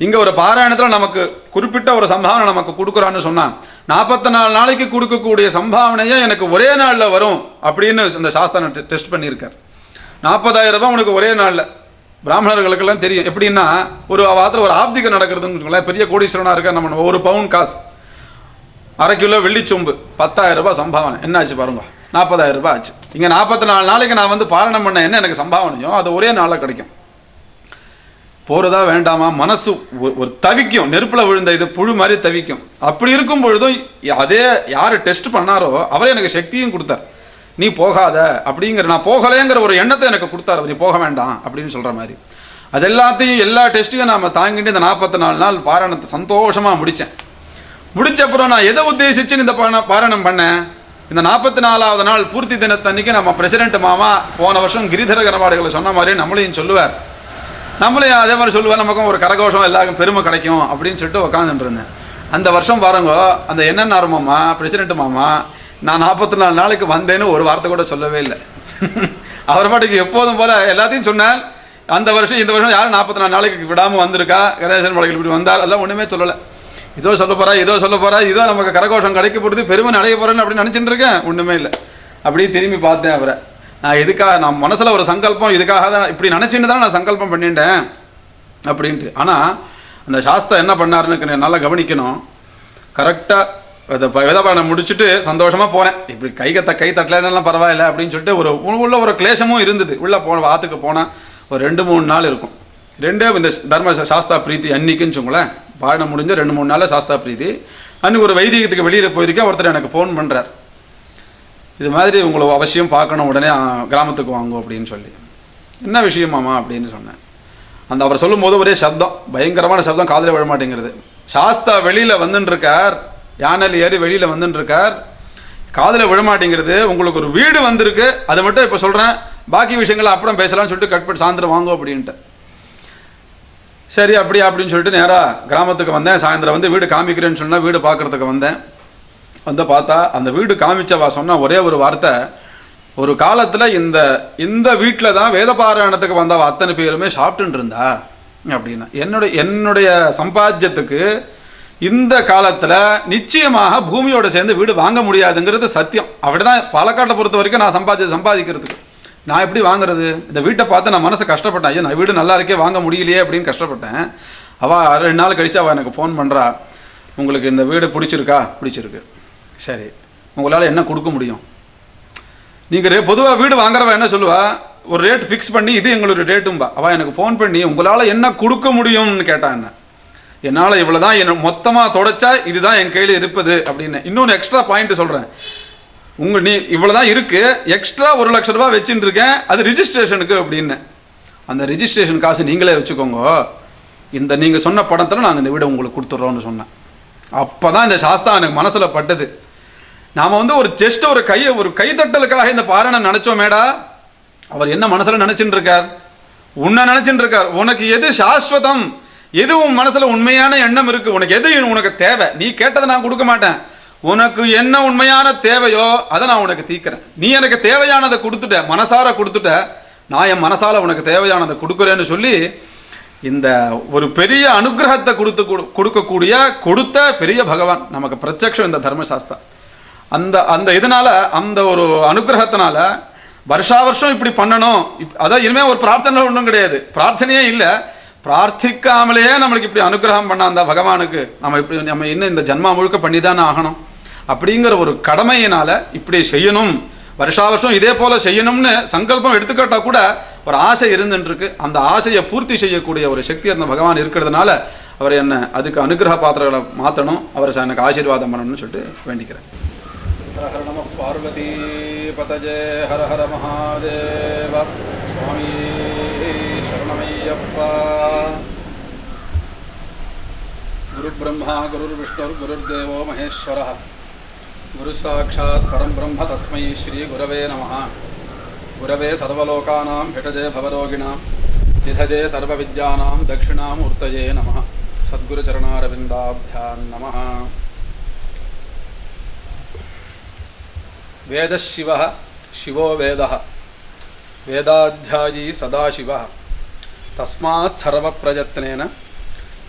இங்கே ஒரு பாராயணத்தில் நமக்கு குறிப்பிட்ட ஒரு சம்பாவனை நமக்கு கொடுக்குறான்னு சொன்னால் 44 நாளைக்கு கொடுக்கக்கூடிய சம்பாவனையே எனக்கு ஒரே நாளில் வரும் அப்படின்னு இந்த சாஸ்திரம் டெஸ்ட் பண்ணியிருக்கார். 40,000 ரூபாய் உனக்கு ஒரே நாளில். பிராமணர்களுக்கெல்லாம் தெரியும் எப்படின்னா, ஒரு வாரத்தில் ஒரு ஆப்திகம் நடக்கிறதுன்னு வச்சுக்கோங்களேன். பெரிய கோடீஸ்வரனாக இருக்க நம்ம 1 பவுன் காசு 1/2 கிலோ வெள்ளிச்சொம்பு 10,000 ரூபாய் சம்பாவனை என்ன ஆச்சு பாருங்க, 40,000 ரூபாய் ஆச்சு. இங்கே 44 நாளைக்கு நான் வந்து பாராயணம் பண்ண என்ன எனக்கு சம்பாவனையோ அது ஒரே நாளில் கிடைக்கும். போகிறதா வேண்டாமா மனசு ஒரு தவிக்கும், நெருப்பில் விழுந்த இது புழு மாதிரி தவிக்கும். அப்படி இருக்கும் பொழுதும் அதே யார் டெஸ்ட் பண்ணாரோ அவரே எனக்கு சக்தியும் கொடுத்தார். நீ போகாத அப்படிங்கிற, நான் போகலைங்கிற ஒரு எண்ணத்தை எனக்கு கொடுத்தாரு. நீ போக வேண்டாம் அப்படின்னு சொல்கிற மாதிரி. அது எல்லாத்தையும் எல்லா டெஸ்ட்டையும் நாம் தாங்கிட்டு இந்த 44 நாள் பாராயணத்தை சந்தோஷமாக முடித்தேன். முடிச்சப்புறம் நான் எதை உத்தேசிச்சு இந்த பாராயணம் பண்ணேன், இந்த 44வது நாள் பூர்த்தி தினத்தன்னைக்கு நம்ம பிரசிடென்ட் மாமா போன வருஷம் கிரிதர கணபாடுகளை சொன்ன மாதிரி நம்மளையும் சொல்லுவார். நம்மளையும் அதே மாதிரி சொல்லுவார். நமக்கும் ஒரு கரகோஷம் எல்லாருக்கும் பெருமை கிடைக்கும் அப்படின்னு சொல்லிட்டு உட்காந்துட்டு இருந்தேன். அந்த வருஷம் பாருங்க, அந்த என்னென்ன மாமா பிரசிடென்ட் மாமா நான் 44 நாளைக்கு வந்தேன்னு ஒரு வார்த்தை கூட சொல்லவே இல்லை. அவர் பாட்டுக்கு எப்போதும் போல எல்லாத்தையும் சொன்னார். அந்த வருஷம் இந்த வருஷம் யாரும் 44 நாளைக்கு விடாமல் வந்திருக்கா, கணேசன் படைகள் இப்படி வந்தார் அதெல்லாம் ஒன்றுமே சொல்லலை. இதோ சொல்ல போகிறா இதோ நமக்கு கரகோஷம் கிடைக்க போகிறது, பெருமை அடைய போகிறேன்னு அப்படின்னு நினச்சிட்டு இருக்கேன். ஒன்றுமே இல்லை. அப்படியே திரும்பி பார்த்தேன் அவரை. நான் எதுக்காக, நான் மனசில் ஒரு சங்கல்பம், இதுக்காக தான் இப்படி நினச்சிட்டு தான் நான் சங்கல்பம் பண்ணிட்டேன் அப்படின்ட்டு. ஆனால் அந்த சாஸ்திரம் என்ன பண்ணாருன்னு நல்லா கவனிக்கணும். கரெக்டாக அதை வேதபாராயணம் முடிச்சுட்டு சந்தோஷமாக போகிறேன். இப்படி கை தட்டலாம் பரவாயில்ல அப்படின்னு சொல்லிட்டு உள்ள ஒரு கிளேசமும் இருந்தது. உள்ளே ஆற்றுக்கு போனால் ஒரு 2-3 நாள் இருக்கும். இந்த தர்ம சாஸ்தா பிரீத்தி அன்னைக்குன்னு வச்சுங்களேன். பாராயணம் முடிஞ்ச 2-3 நாளில் சாஸ்தா பிரீத்தி. அன்றைக்கி ஒரு வைதிகத்துக்கு வெளியில் போயிருக்கேன். ஒருத்தர் எனக்கு ஃபோன் பண்ணுறார், இது மாதிரி உங்களை அவசியம் பார்க்கணும், உடனே கிராமத்துக்கு வாங்கும் அப்படின்னு சொல்லி. என்ன விஷயமாமா அப்படின்னு சொன்னேன். அந்த அவர் சொல்லும் போது ஒரே சப்தம், பயங்கரமான சப்தம், காதில் விழ மாட்டேங்கிறது. சாஸ்தா வெளியில் வந்துட்டுருக்கார், யானையில் ஏறி வெளியில் வந்துட்டுருக்கார், காதில் விழமாட்டேங்கிறது. உங்களுக்கு ஒரு வீடு வந்திருக்கு, அதை மட்டும் இப்போ சொல்கிறேன், பாக்கி விஷயங்களை அப்புறம் பேசலாம்னு சொல்லிட்டு கட் பண்ணி சாயந்தரம் வாங்கும் அப்படின்ட்டு. சரி அப்படியா அப்படின்னு சொல்லிட்டு நேராக கிராமத்துக்கு வந்தேன். சாயந்தரம் வந்து வீடு காமிக்கிறேன்னு சொன்னால் வீடு பார்க்குறதுக்கு வந்தேன். வந்து பார்த்தா அந்த வீடு காமிச்சவா சொன்ன ஒரே ஒரு வார்த்தை, ஒரு காலத்தில் இந்த வீட்டில் தான் வேத பாராயணத்துக்கு வந்தவா அத்தனை பேருமே சாப்பிட்டுன்னு இருந்தா அப்படின்னா என்னுடைய சம்பாத்தியத்துக்கு இந்த காலத்தில் நிச்சயமாக பூமியோட சேர்ந்து வீடு வாங்க முடியாதுங்கிறது சத்தியம். அப்படிதான் பாலக்காட்டை பொறுத்த வரைக்கும் நான் சம்பாதிக்கிறதுக்கு நான் எப்படி வாங்குறது? இந்த வீட்டை பார்த்து நான் மனசு கஷ்டப்பட்டேன். ஐயோ நான் வீடு நல்லா இருக்கே வாங்க முடியலையே அப்படின்னு கஷ்டப்பட்டேன். அவள் 2 நாள் கழிச்சு அவள் எனக்கு ஃபோன் பண்ணுறா, உங்களுக்கு இந்த வீடு பிடிச்சிருக்கா? பிடிச்சிருக்கு. சரி, உங்களால் என்ன கொடுக்க முடியும்? நீங்கள் பொதுவாக வீடு வாங்குறவ என்ன சொல்லுவா, ஒரு ரேட் ஃபிக்ஸ் பண்ணி இது எங்களுக்கு ரேட்டும்பா. அவள் எனக்கு ஃபோன் பண்ணி உங்களால் என்ன கொடுக்க முடியும்னு கேட்டான். என்ன என்னால் இவ்வளோ தான், என்ன மொத்தமாக தொடச்சா இதுதான் என் கையில் இருப்பது அப்படின்னு. இன்னொன்று எக்ஸ்ட்ரா பாயிண்ட் சொல்கிறேன். நீ இவ்வளோதான் இருக்குது, எக்ஸ்ட்ரா 1 லட்ச ரூபா வச்சுட்டு இருக்கேன், அது ரிஜிஸ்ட்ரேஷனுக்கு அப்படின்னு. அந்த ரிஜிஸ்ட்ரேஷன் காசு நீங்களே வச்சுக்கோங்க, இந்த நீங்கள் சொன்ன படத்தில் நாங்கள் இந்த வீடை உங்களுக்கு கொடுத்துட்றோன்னு சொன்னேன். அப்போ தான் இந்த சாஸ்தா எனக்கு மனசில் பட்டது. நாம் வந்து ஒரு ஜஸ்ட் ஒரு கைத்தட்டலுக்காக இந்த பாரணை நினச்சோமேடா, அவர் என்ன மனசில் நினச்சிட்டு இருக்கார்? உன்னை நினச்சிட்டு இருக்கார். உனக்கு எது சாஸ்வதம், எது உன் மனசில் உண்மையான எண்ணம் இருக்குது, உனக்கு எது உனக்கு தேவை, நீ கேட்டதை நான் கொடுக்க மாட்டேன். உனக்கு என்ன உண்மையான தேவையோ அதை நான் உனக்கு தீக்கிறேன். நீ எனக்கு தேவையானதை கொடுத்துட்ட, மனசார கொடுத்துட்ட, நான் என் மனசால உனக்கு தேவையானதை கொடுக்குறேன்னு சொல்லி இந்த ஒரு பெரிய அனுகிரகத்தை கொடுத்த பெரிய பகவான் நமக்கு பிரத்யக்ஷம் இந்த தர்மசாஸ்திரம். அந்த இதனால, அந்த ஒரு அனுகிரகத்தினால வருஷா வருஷம் இப்படி பண்ணணும். அதான் இனிமேல் ஒரு பிரார்த்தனை ஒன்றும் கிடையாது, பிரார்த்தனையே இல்லை. பிரார்த்திக்காமலேயே நம்மளுக்கு இப்படி அனுகிரகம் பண்ண அந்த பகவானுக்கு நம்ம இன்னும் இந்த ஜன்மா முழுக்க பண்ணி தானே ஆகணும் அப்படிங்கிற ஒரு கடமையினால இப்படி செய்யணும், வருஷா வருஷம் இதே போல செய்யணும்னு சங்கல்பம் எடுத்துக்கிட்டா கூட ஒரு ஆசை இருந்துருக்கு. அந்த ஆசையை பூர்த்தி செய்யக்கூடிய ஒரு சக்தி அந்த பகவான் இருக்கிறதுனால அவர் என்ன அதுக்கு அனுகிரக பாத்திரங்களை மாற்றணும், அவர் எனக்கு ஆசீர்வாதம் பண்ணணும்னு சொல்லிட்டு வேண்டிக்கிறேன். ஹர ஹர நம பார்வதி பதஜே ஹர ஹர மகாதேவ சுவாமி சரணமையப்பா. குரு பிரம்மா குரு விஷ்ணு குருர்தேவோ மகேஸ்வரः குரு சாட்சாத் பரம் பிரம்ம தஸ்மை ஸ்ரீ குரவே நமः. குரவே சர்வலோகானாம் ஹிடஜே பவரோகிணாம் நிதஜே சர்வவித்யானாம் தட்சிணாமூர்த்தயே நமः. சத்குரு சரணாரவிந்தாப்யான் நமः. வேதசிவः சிவோ வேதः வேதாத்தியாயி சதாசிவः தஸ்மாத் சர்வ பிரயத்னேன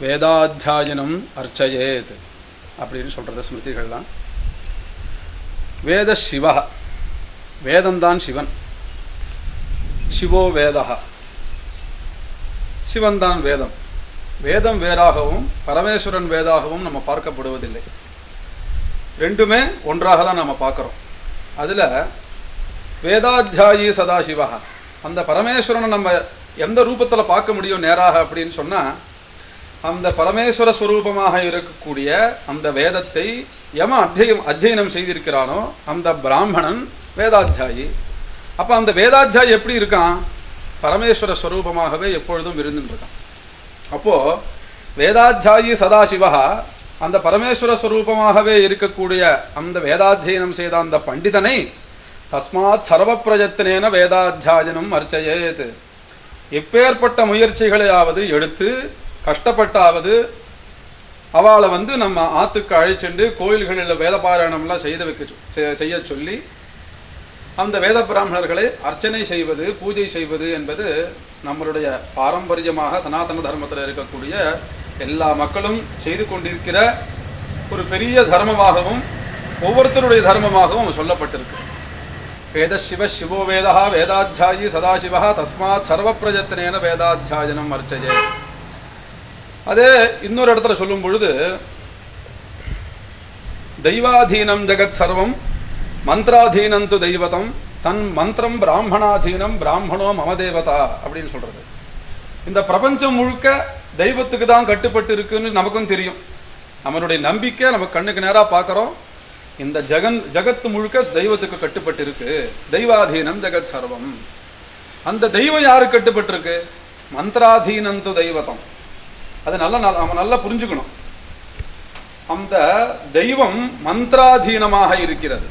வேதாத்தியாயனம் அர்ச்சயேத் அப்படின்னு சொல்கிறது ஸ்மிருதிகள்லாம். வேத சிவ, வேதம்தான் சிவன். சிவோ வேதா, சிவன் தான் வேதம். வேதம் வேறாகவும் பரமேஸ்வரன் வேதாகவும் நம்ம பார்க்கப்படுவதில்லை, ரெண்டுமே ஒன்றாக தான் நம்ம பார்க்குறோம். அதில் வேதாத்தியாயி சதாசிவா, அந்த பரமேஸ்வரனை நம்ம எந்த ரூபத்தில் பார்க்க முடியும் நேராக அப்படின்னு சொன்னால், அந்த பரமேஸ்வர ஸ்வரூபமாக இருக்கக்கூடிய அந்த வேதத்தை எவன் அத்தியனம் செய்திருக்கிறானோ அந்த பிராமணன் வேதாத்தியாயி. அப்போ அந்த வேதாத்தியாயி எப்படி இருக்கான்? பரமேஸ்வர ஸ்வரூபமாகவே எப்பொழுதும் இருந்துட்டு இருக்கான். அப்போது வேதாத்தியாயி சதாசிவா, அந்த பரமேஸ்வர ஸ்வரூபமாகவே இருக்கக்கூடிய அந்த வேதாத்தியனம் செய்த அந்த பண்டிதனை தஸ்மாத் சர்வ பிரயத்னேன வேதாத்தியாயனம் அர்ச்சயேத், எப்பேற்பட்ட முயற்சிகளையாவது எடுத்து கஷ்டப்பட்டாவது அவளை நம்ம ஆத்துக்கு அழைச்சிண்டு கோயில்களில் வேத பாராயணம்லாம் செய்ய சொல்லி அந்த வேத பிராமணர்களை அர்ச்சனை செய்வது, பூஜை செய்வது என்பது நம்மளுடைய பாரம்பரியமாக சனாதன தர்மத்தில் இருக்கக்கூடிய எல்லா மக்களும் செய்து கொண்டிருக்கிற ஒரு பெரிய தர்மமாகவும் ஒவ்வொருத்தருடைய தர்மமாகவும் சொல்லப்பட்டிருக்கு. வேத சிவ சிவோ வேதா வேதாத்தியாயி சதாசிவா தஸ்மாத் சர்வ பிரயத்னேன வேதாத்தியாயனம் அர்ச்சயே. அதே இன்னொரு இடத்துல சொல்லும் பொழுது, தெய்வாதீனம் ஜெகத் சர்வம் மந்திராதீனம் து தெய்வதம் தன் மந்திரம் பிராமணாதீனம் பிராமணோ மம தேவதா அப்படின்னு சொல்றது. இந்த பிரபஞ்சம் முழுக்க தெய்வத்துக்கு தான் கட்டுப்பட்டு இருக்குன்னு நமக்கும் தெரியும். நம்மளுடைய நம்பிக்கை நம்ம கண்ணுக்கு நேராக பார்க்குறோம். இந்த ஜகத்து முழுக்க தெய்வத்துக்கு கட்டுப்பட்டு இருக்கு. தெய்வாதீனம் ஜெகத் சர்வம். அந்த தெய்வம் யாருக்கு கட்டுப்பட்டு இருக்கு? மந்திராதீனம் து தெய்வதம். அது நம்ம நல்லா புரிஞ்சுக்கணும். அந்த தெய்வம் மந்திராதீனமாக இருக்கிறது.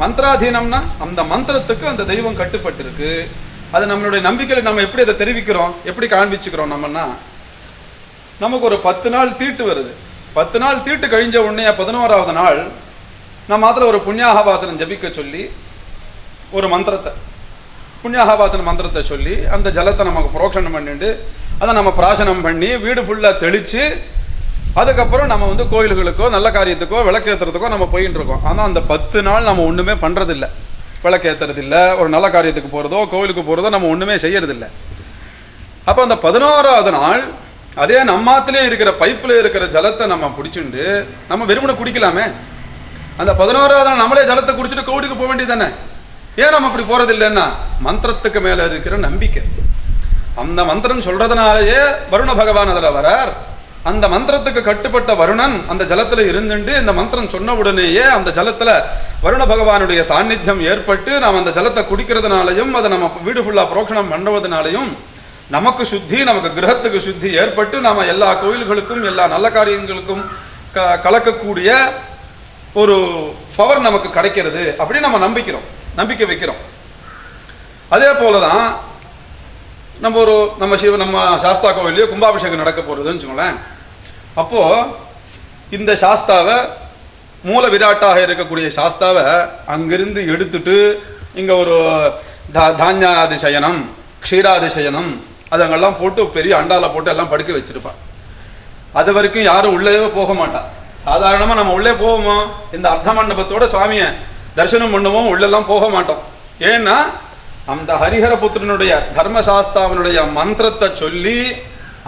மந்திராதீனம்னா அந்த மந்திரத்துக்கு அந்த தெய்வம் கட்டுப்பட்டு இருக்கு. அது நம்மளுடைய நம்பிக்கையில் நம்ம எப்படி அதை தெரிவிக்கிறோம், எப்படி காண்பிச்சுக்கிறோம் நம்மன்னா, நமக்கு ஒரு 10 நாள் தீட்டு வருது. 10 நாள் தீட்டு கழிஞ்ச உடனே 11வது நாள் நம்ம மாத்திரம் ஒரு புண்ணியாகவாசனம் ஜபிக்க சொல்லி ஒரு மந்திரத்தை, புண்ணியாகவாசன மந்திரத்தை சொல்லி அந்த ஜலத்தை நமக்கு புரோக்ஷணம் பண்ணிட்டு அதை நம்ம பிராசனம் பண்ணி வீடு ஃபுல்லாக தெளித்து அதுக்கப்புறம் நம்ம வந்து கோயில்களுக்கோ நல்ல காரியத்துக்கோ விளக்கேற்றுறதுக்கோ நம்ம போயின்னு இருக்கோம். ஆனால் அந்த 10 நாள் நம்ம ஒன்றுமே பண்ணுறதில்ல. விளக்கேற்றுறதில்ல, ஒரு நல்ல காரியத்துக்கு போகிறதோ கோயிலுக்கு போகிறதோ நம்ம ஒன்றுமே செய்யறதில்ல. அப்போ அந்த 11ஆவது நாள் அதே நம்மாத்திலே இருக்கிற பைப்பில் இருக்கிற ஜலத்தை நம்ம பிடிச்சிட்டு நம்ம வெறுமனை குடிக்கலாமே. அந்த 11ஆவது நாள் நம்மளே ஜலத்தை குடிச்சிட்டு கோவிலுக்கு போக வேண்டியது தானே. ஏன் நம்ம அப்படி போறது இல்லைன்னா மந்திரத்துக்கு மேல இருக்கிற நம்பிக்கை. அந்த மந்திரம் சொல்றதுனாலேயே வருண பகவான் அதுல வரார். அந்த மந்திரத்துக்கு கட்டுப்பட்ட வருணன் அந்த ஜலத்துல இருந்துட்டு இந்த மந்திரம் சொன்ன உடனேயே அந்த ஜலத்துல வருண பகவானுடைய சாநித்தியம் ஏற்பட்டு நாம் அந்த ஜலத்தை குடிக்கிறதுனாலையும் அதை நம்ம வீடு ஃபுல்லா புரோக்ஷணம் பண்ணுவதனாலையும் நமக்கு சுத்தி, நமக்கு கிரகத்துக்கு சுத்தி ஏற்பட்டு நாம எல்லா கோயில்களுக்கும் எல்லா நல்ல காரியங்களுக்கும் கலக்கக்கூடிய ஒரு பவர் நமக்கு கிடைக்கிறது அப்படின்னு நம்ம நம்பிக்கை வைக்கிறோம். அதே போலதான் நம்ம சாஸ்தா கோவிலையோ கும்பாபிஷேகம் நடக்க போறதுன்னு வச்சுக்கோங்களேன். அப்போ இந்த சாஸ்தாவை மூல விராட்டாக இருக்கக்கூடிய சாஸ்தாவை அங்கிருந்து எடுத்துட்டு இங்க ஒரு தானியாதிசயனம், க்ஷீராதிசயனம் அதங்கெல்லாம் போட்டு பெரிய அண்டால போட்டு எல்லாம் படுக்க வச்சிருப்பான். அது வரைக்கும் யாரும் உள்ளே போக மாட்டா. சாதாரணமா நம்ம உள்ளே போவோமோ, இந்த அர்த்த மண்டபத்தோட சுவாமியை தரிசனம் பண்ணுவோம், உள்ளெல்லாம் போக மாட்டோம். ஏன்னா அந்த ஹரிஹரபுத்திரனுடைய தர்மசாஸ்தாவனுடைய மந்திரத்தை சொல்லி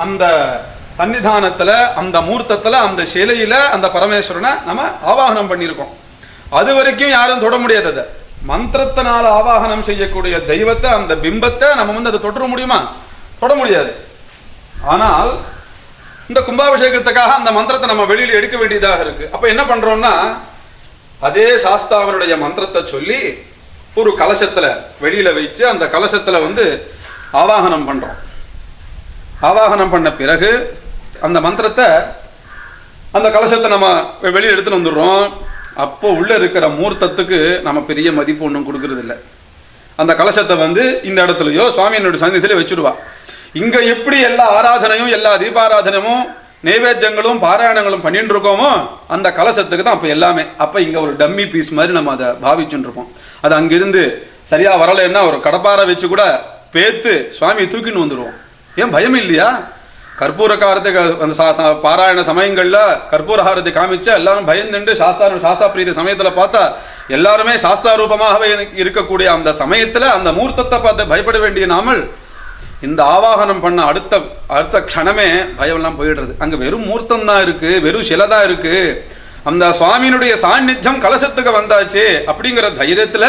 அந்த சன்னிதானத்துல, அந்த மூர்த்தத்துல, அந்த சிலையில அந்த பரமேஸ்வரனை நம்ம ஆவாகனம் பண்ணியிருக்கோம். அது வரைக்கும் யாரும் தொட முடியாதது. மந்திரத்தினால ஆவாகனம் செய்யக்கூடிய தெய்வத்தை, அந்த பிம்பத்தை நம்ம வந்து அதை தொட முடியுமா? தொட முடியாது. ஆனால் இந்த கும்பாபிஷேகத்துக்காக அந்த மந்திரத்தை நம்ம வெளியில எடுக்க வேண்டியதாக இருக்கு. அப்ப என்ன பண்றோம்னா, அதே சாஸ்தாவனுடைய மந்திரத்தை சொல்லி ஒரு கலசத்துல வெளியில வச்சு அந்த கலசத்துல வந்து ஆவாகனம் பண்றோம். ஆவாகனம் பண்ண பிறகு அந்த மந்திரத்தை அந்த கலசத்தை நம்ம வெளியே எடுத்துட்டு வந்துடுறோம். அப்போ உள்ள இருக்கிற மூர்த்தத்துக்கு நம்ம பெரிய மதிப்பு ஒன்றும் கொடுக்கறது இல்லை. அந்த கலசத்தை வந்து இந்த இடத்துலயோ சுவாமியினுடைய சன்னிதியில வச்சுடுவா. இங்க எப்படி எல்லா ஆராதனையும் எல்லா தீபாராதனமும் நைவேத்தியங்களும் பாராயணங்களும் பண்ணிட்டு இருக்கோமோ அந்த கலசத்துக்கு தான் அப்ப எல்லாமே. அப்ப இங்க ஒரு டம்மி பீஸ் மாதிரி நம்ம அதை பாவிச்சுட்டு இருப்போம். அது அங்கிருந்து சரியா வரலைன்னா ஒரு கடப்பாரை வச்சு கூட பேத்து சுவாமியை தூக்கின்னு வந்துடுவோம். ஏன் பயம் இல்லையா? கற்பூரக்காரத்தை அந்த பாராயண சமயங்கள்ல கற்பூரஹாரத்தை காமிச்சா எல்லாரும் பயந்துண்டு சாஸ்தா பிரீதி சமயத்துல பார்த்தா எல்லாருமே சாஸ்தா ரூபமாகவே இருக்கக்கூடிய அந்த சமயத்துல அந்த மூர்த்தத்தை பார்த்து பயப்பட வேண்டிய நாமல் இந்த ஆவாகனம் பண்ண அடுத்த க்ஷணமே பயம்லாம் போயிடுறது. அங்க வெறும் மூர்த்தம் தான் இருக்கு, வெறும் சிலைதான் இருக்கு. அந்த சுவாமியினுடைய சாநித்தியம் கலசத்துக்கு வந்தாச்சு அப்படிங்கிற தைரியத்துல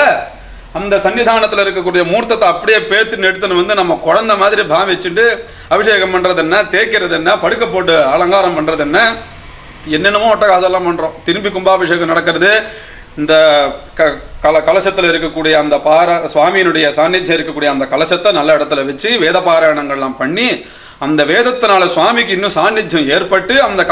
அந்த சன்னிதானத்துல இருக்கக்கூடிய மூர்த்தத்தை அப்படியே பேத்துன்னு எடுத்துன்னு வந்து நம்ம குழந்தை மாதிரி பாவிச்சுட்டு அபிஷேகம் பண்றது என்ன, தேய்க்கிறது என்ன, படுக்க போட்டு அலங்காரம் பண்றது என்ன, என்னென்னமோ ஒட்டகாசெல்லாம் பண்றோம். திரும்பி கும்பாபிஷேகம் நடக்கிறது. இந்த கலசத்துல இருக்கக்கூடிய அந்த சுவாமியினுடைய சாநித்தியம் இருக்கக்கூடிய அந்த கலசத்தை நல்ல இடத்துல வச்சு வேத பாராயணங்கள்லாம் பண்ணி அந்த வேதத்தினால சுவாமிக்கு இன்னும் சாநித்தியம் ஏற்பட்டு அந்த